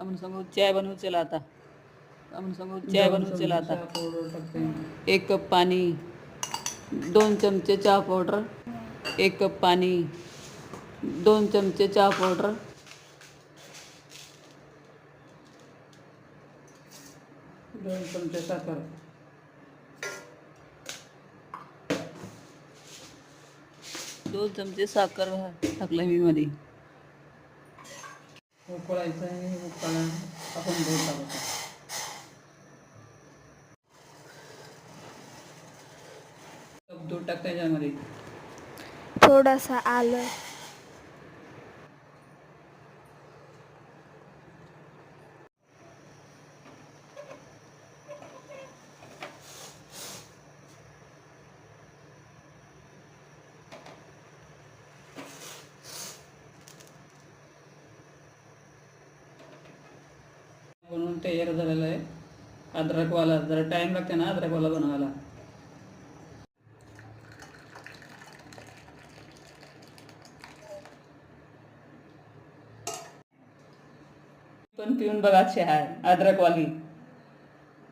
आपण सांगू चाय बनवू चला आता. आपण सांगू चाय बनवू चला आता. 1 कप पाणी, 2 चमचे चहा पावडर, 1 कप पाणी, 2 चमचे चहा पावडर, 2 चमचे साखर, 2 चमचे साखर टाकलं मी मध्ये. उकळायचं आहे. उकळा आपण दूध टाकायचं. कप दूध टाकायचं यामध्ये. थोडासा आलं, बनवून तयार झालेला आहे. अद्रकवाला जरा टाइम लागते ना अद्रकवाला बनवायला. पण पिऊन बघा चहा आहे अद्रकवाली.